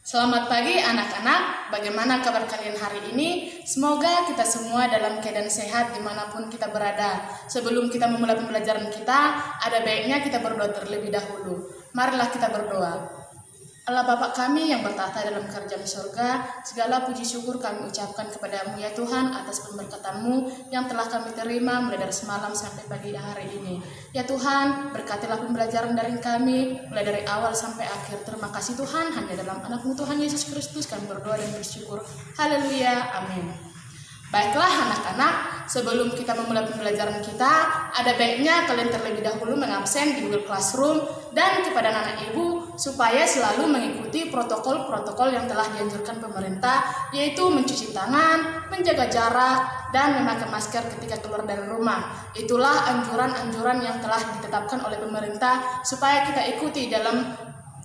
Selamat pagi anak-anak, bagaimana kabar kalian hari ini? Semoga kita semua dalam keadaan sehat dimanapun kita berada. Sebelum kita memulai pembelajaran kita, ada baiknya kita berdoa terlebih dahulu. Marilah kita berdoa. Allah Bapa kami yang bertahta dalam kerajaan surga, segala puji syukur kami ucapkan kepadamu ya Tuhan atas pemberkatan-Mu yang telah kami terima mulai dari semalam sampai pagi hari ini. Ya Tuhan, berkatilah pembelajaran dari kami mulai dari awal sampai akhir. Terima kasih Tuhan, hanya dalam anak-Mu Tuhan Yesus Kristus kami berdoa dan bersyukur. Haleluya, amin. Baiklah anak-anak, sebelum kita memulai pembelajaran kita, ada baiknya kalian terlebih dahulu mengabsen di Google Classroom dan kepada anak ibu supaya selalu mengikuti protokol-protokol yang telah dianjurkan pemerintah, yaitu mencuci tangan, menjaga jarak, dan memakai masker ketika keluar dari rumah. Itulah anjuran-anjuran yang telah ditetapkan oleh pemerintah supaya kita ikuti dalam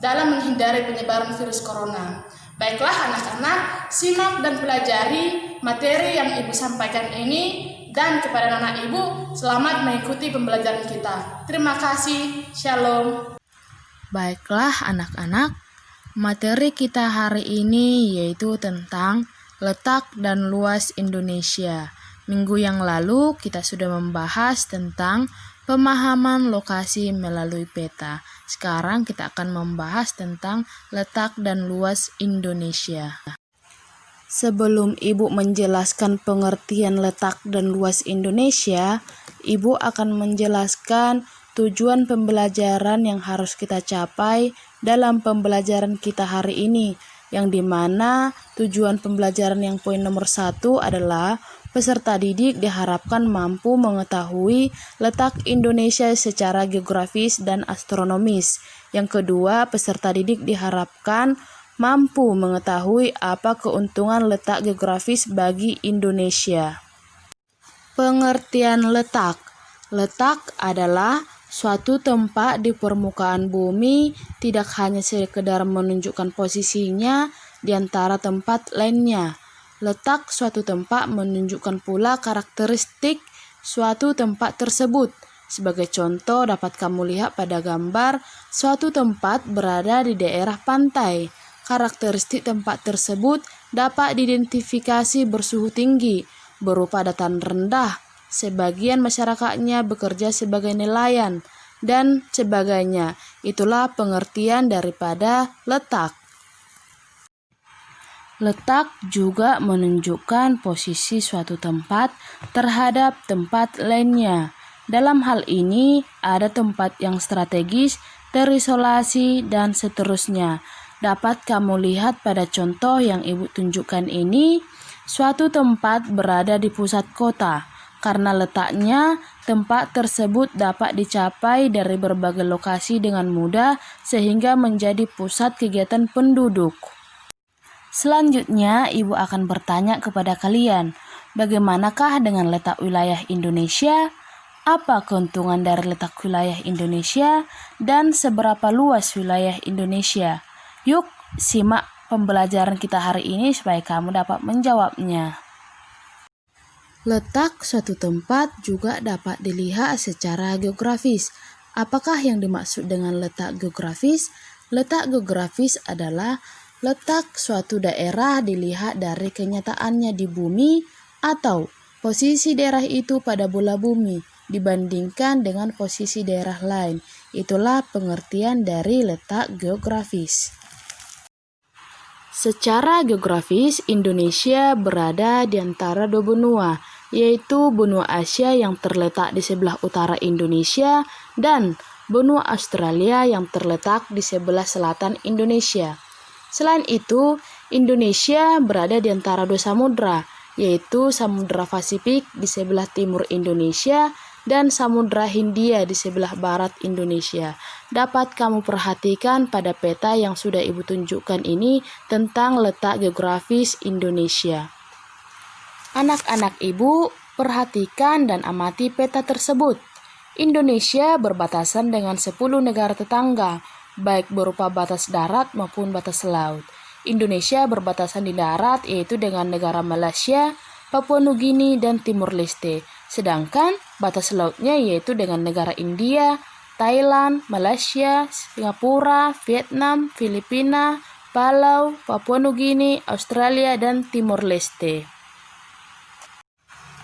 menghindari penyebaran virus corona. Baiklah anak-anak, simak dan pelajari materi yang ibu sampaikan ini, dan kepada anak ibu, selamat mengikuti pembelajaran kita. Terima kasih, shalom. Baiklah anak-anak, materi kita hari ini yaitu tentang letak dan luas Indonesia. Minggu yang lalu kita sudah membahas tentang pemahaman lokasi melalui peta. Sekarang kita akan membahas tentang letak dan luas Indonesia. Sebelum Ibu menjelaskan pengertian letak dan luas Indonesia, Ibu akan menjelaskan tujuan pembelajaran yang harus kita capai dalam pembelajaran kita hari ini, yang dimana tujuan pembelajaran yang poin nomor 1 adalah peserta didik diharapkan mampu mengetahui letak Indonesia secara geografis dan astronomis. Yang kedua, peserta didik diharapkan mampu mengetahui apa keuntungan letak geografis bagi Indonesia. Pengertian letak. Letak adalah suatu tempat di permukaan bumi, tidak hanya sekedar menunjukkan posisinya di antara tempat lainnya. Letak suatu tempat menunjukkan pula karakteristik suatu tempat tersebut. Sebagai contoh dapat kamu lihat pada gambar, suatu tempat berada di daerah pantai. Karakteristik tempat tersebut dapat diidentifikasi bersuhu tinggi, berupa dataran rendah, sebagian masyarakatnya bekerja sebagai nelayan, dan sebagainya. Itulah pengertian daripada letak. Letak juga menunjukkan posisi suatu tempat terhadap tempat lainnya. Dalam hal ini, ada tempat yang strategis, terisolasi, dan seterusnya. Dapat kamu lihat pada contoh yang Ibu tunjukkan ini, suatu tempat berada di pusat kota. Karena letaknya, tempat tersebut dapat dicapai dari berbagai lokasi dengan mudah sehingga menjadi pusat kegiatan penduduk. Selanjutnya, Ibu akan bertanya kepada kalian, bagaimanakah dengan letak wilayah Indonesia? Apa keuntungan dari letak wilayah Indonesia? Dan seberapa luas wilayah Indonesia? Yuk, simak pembelajaran kita hari ini supaya kamu dapat menjawabnya. Letak suatu tempat juga dapat dilihat secara geografis. Apakah yang dimaksud dengan letak geografis? Letak geografis adalah letak suatu daerah dilihat dari kenyataannya di bumi atau posisi daerah itu pada bola bumi dibandingkan dengan posisi daerah lain. Itulah pengertian dari letak geografis. Secara geografis, Indonesia berada di antara dua benua, yaitu benua Asia yang terletak di sebelah utara Indonesia dan benua Australia yang terletak di sebelah selatan Indonesia. Selain itu, Indonesia berada di antara dua samudra, yaitu Samudra Pasifik di sebelah timur Indonesia dan Samudra Hindia di sebelah barat Indonesia. Dapat kamu perhatikan pada peta yang sudah Ibu tunjukkan ini tentang letak geografis Indonesia. Anak-anak Ibu, perhatikan dan amati peta tersebut. Indonesia berbatasan dengan 10 negara tetangga, baik berupa batas darat maupun batas laut. Indonesia berbatasan di darat yaitu dengan negara Malaysia, Papua Nugini, dan Timur Leste. Sedangkan batas lautnya yaitu dengan negara India, Thailand, Malaysia, Singapura, Vietnam, Filipina, Palau, Papua Nugini, Australia, dan Timor Leste.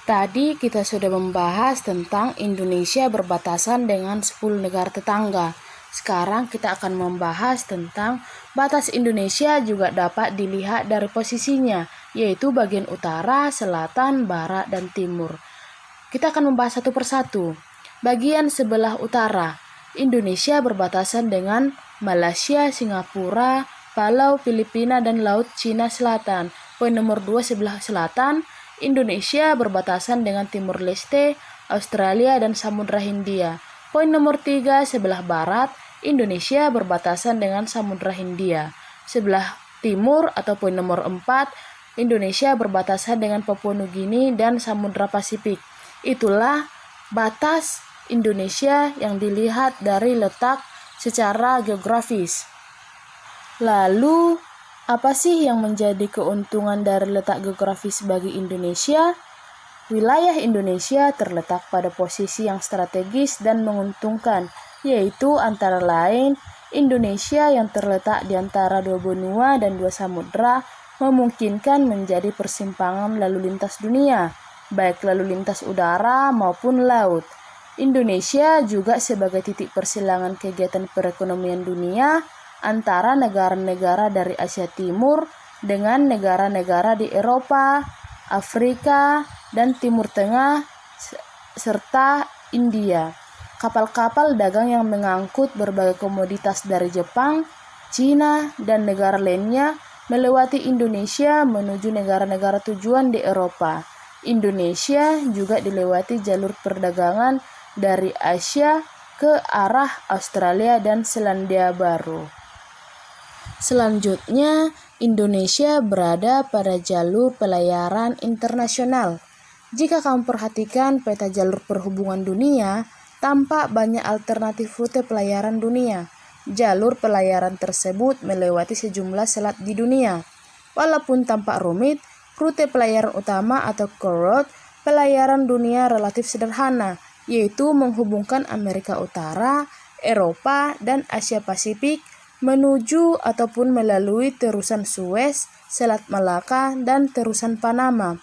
Tadi kita sudah membahas tentang Indonesia berbatasan dengan 10 negara tetangga. Sekarang kita akan membahas tentang batas Indonesia juga dapat dilihat dari posisinya, yaitu bagian utara, selatan, barat, dan timur. Kita akan membahas satu persatu. Bagian sebelah utara, Indonesia berbatasan dengan Malaysia, Singapura, Palau, Filipina, dan Laut Cina Selatan. Poin nomor 2 sebelah selatan, Indonesia berbatasan dengan Timor Leste, Australia, dan Samudra Hindia. Poin nomor 3 sebelah barat, Indonesia berbatasan dengan Samudra Hindia. Sebelah timur atau poin nomor 4, Indonesia berbatasan dengan Papua Nugini dan Samudra Pasifik. Itulah batas Indonesia yang dilihat dari letak secara geografis. Lalu, apa sih yang menjadi keuntungan dari letak geografis bagi Indonesia? Wilayah Indonesia terletak pada posisi yang strategis dan menguntungkan, yaitu antara lain Indonesia yang terletak di antara 2 benua dan 2 samudra memungkinkan menjadi persimpangan lalu lintas dunia, baik lalu lintas udara maupun laut. Indonesia juga sebagai titik persilangan kegiatan perekonomian dunia antara negara-negara dari Asia Timur dengan negara-negara di Eropa, Afrika, dan Timur Tengah, serta India. Kapal-kapal dagang yang mengangkut berbagai komoditas dari Jepang, Cina, dan negara lainnya melewati Indonesia menuju negara-negara tujuan di Eropa. Indonesia juga dilewati jalur perdagangan dari Asia ke arah Australia dan Selandia Baru. Selanjutnya, Indonesia berada pada jalur pelayaran internasional. Jika kamu perhatikan peta jalur perhubungan dunia, tampak banyak alternatif rute pelayaran dunia. Jalur pelayaran tersebut melewati sejumlah selat di dunia. Walaupun tampak rumit, rute pelayaran utama atau core route pelayaran dunia relatif sederhana, yaitu menghubungkan Amerika Utara, Eropa, dan Asia Pasifik menuju ataupun melalui terusan Suez, Selat Malaka, dan terusan Panama.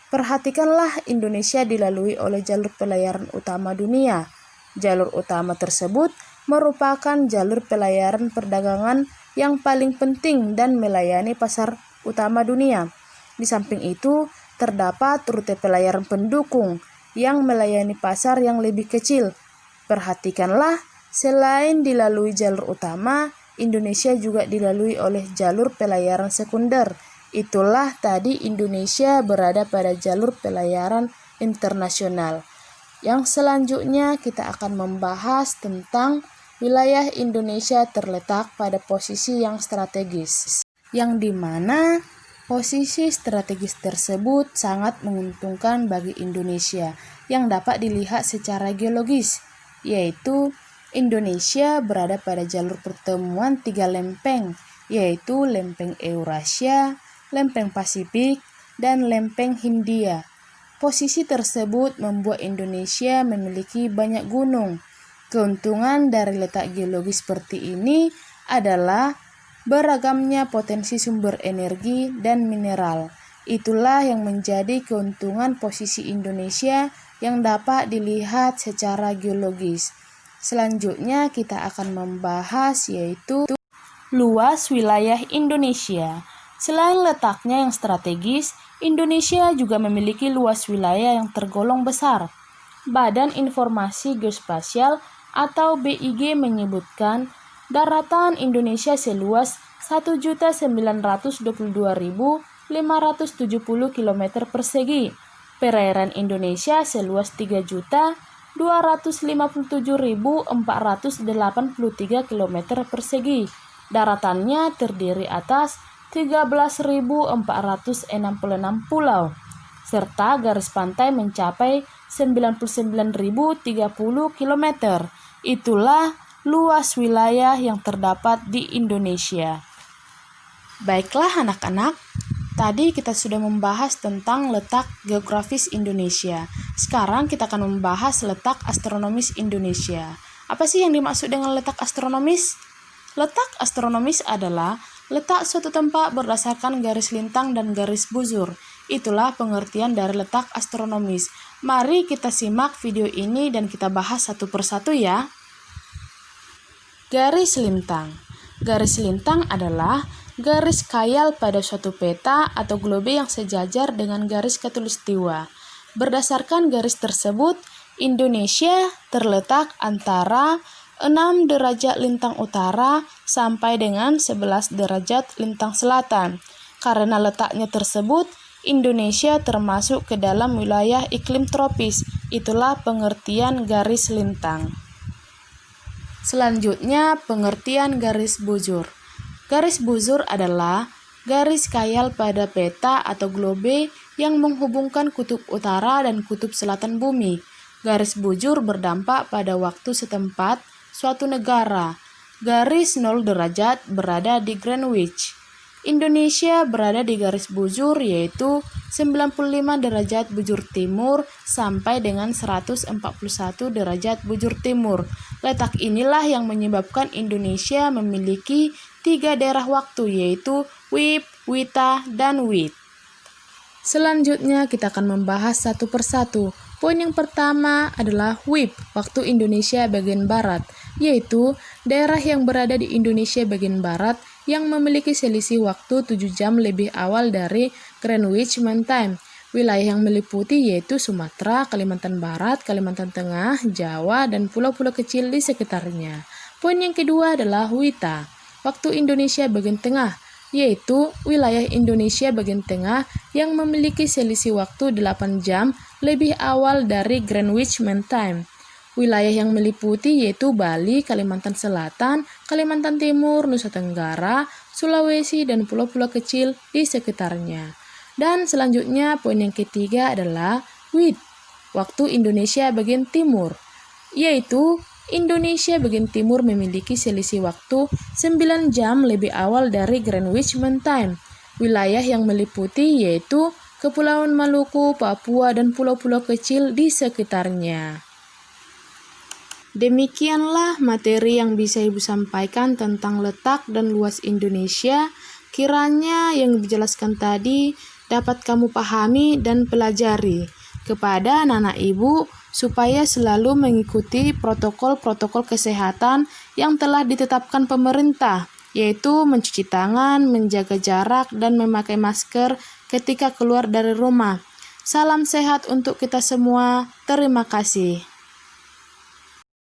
Perhatikanlah Indonesia dilalui oleh jalur pelayaran utama dunia. Jalur utama tersebut merupakan jalur pelayaran perdagangan yang paling penting dan melayani pasar utama dunia. Di samping itu, terdapat rute pelayaran pendukung yang melayani pasar yang lebih kecil. Perhatikanlah, selain dilalui jalur utama, Indonesia juga dilalui oleh jalur pelayaran sekunder. Itulah tadi Indonesia berada pada jalur pelayaran internasional. Yang selanjutnya kita akan membahas tentang wilayah Indonesia terletak pada posisi yang strategis, yang dimana posisi strategis tersebut sangat menguntungkan bagi Indonesia yang dapat dilihat secara geologis, yaitu Indonesia berada pada jalur pertemuan 3 lempeng, yaitu lempeng Eurasia, lempeng Pasifik, dan lempeng Hindia. Posisi tersebut membuat Indonesia memiliki banyak gunung. Keuntungan dari letak geologis seperti ini adalah beragamnya potensi sumber energi dan mineral. Itulah yang menjadi keuntungan posisi Indonesia yang dapat dilihat secara geologis. Selanjutnya kita akan membahas yaitu luas wilayah Indonesia. Selain letaknya yang strategis, Indonesia juga memiliki luas wilayah yang tergolong besar. Badan Informasi Geospasial atau BIG menyebutkan daratan Indonesia seluas 1.922.570 km persegi. Perairan Indonesia seluas 3.257.483 km persegi. Daratannya terdiri atas 13.466 pulau, serta garis pantai mencapai 99.030 km. Itulah luas wilayah yang terdapat di Indonesia. Baiklah anak-anak, tadi kita sudah membahas tentang letak geografis Indonesia. Sekarang kita akan membahas letak astronomis Indonesia. Apa sih yang dimaksud dengan letak astronomis? Letak astronomis adalah Letak suatu tempat berdasarkan garis lintang dan garis bujur. Itulah pengertian dari letak astronomis. Mari kita simak video ini dan kita bahas satu persatu ya. Garis lintang. Garis lintang adalah garis khayal pada suatu peta atau globe yang sejajar dengan garis khatulistiwa. Berdasarkan garis tersebut, Indonesia terletak antara 6 derajat lintang utara sampai dengan 11 derajat lintang selatan. Karena letaknya tersebut, Indonesia termasuk ke dalam wilayah iklim tropis. Itulah pengertian garis lintang. Selanjutnya, pengertian garis bujur. Garis bujur adalah garis khayal pada peta atau globe yang menghubungkan kutub utara dan kutub selatan bumi. Garis bujur berdampak pada waktu setempat suatu negara. Garis 0 derajat berada di Greenwich. Indonesia berada di garis bujur yaitu 95 derajat bujur timur sampai dengan 141 derajat bujur timur. Letak inilah yang menyebabkan Indonesia memiliki 3 daerah waktu yaitu WIB, WITA, dan WIT. Selanjutnya kita akan membahas satu persatu. Poin yang pertama adalah WIB, waktu Indonesia bagian barat, yaitu daerah yang berada di Indonesia bagian barat yang memiliki selisih waktu 7 jam lebih awal dari Greenwich Mean Time. Wilayah yang meliputi yaitu Sumatera, Kalimantan Barat, Kalimantan Tengah, Jawa, dan pulau-pulau kecil di sekitarnya. Poin yang kedua adalah WITA, waktu Indonesia bagian tengah, yaitu wilayah Indonesia bagian tengah yang memiliki selisih waktu 8 jam lebih awal dari Greenwich Mean Time. Wilayah yang meliputi yaitu Bali, Kalimantan Selatan, Kalimantan Timur, Nusa Tenggara, Sulawesi, dan pulau-pulau kecil di sekitarnya. Dan selanjutnya poin yang ketiga adalah WIT, waktu Indonesia bagian timur, yaitu Indonesia bagian timur memiliki selisih waktu 9 jam lebih awal dari Greenwich Mean Time. Wilayah yang meliputi yaitu Kepulauan Maluku, Papua, dan pulau-pulau kecil di sekitarnya. Demikianlah materi yang bisa Ibu sampaikan tentang letak dan luas Indonesia. Kiranya yang dijelaskan tadi dapat kamu pahami dan pelajari. Kepada anak-anak Ibu, supaya selalu mengikuti protokol-protokol kesehatan yang telah ditetapkan pemerintah, yaitu mencuci tangan, menjaga jarak, dan memakai masker ketika keluar dari rumah. Salam sehat untuk kita semua. Terima kasih.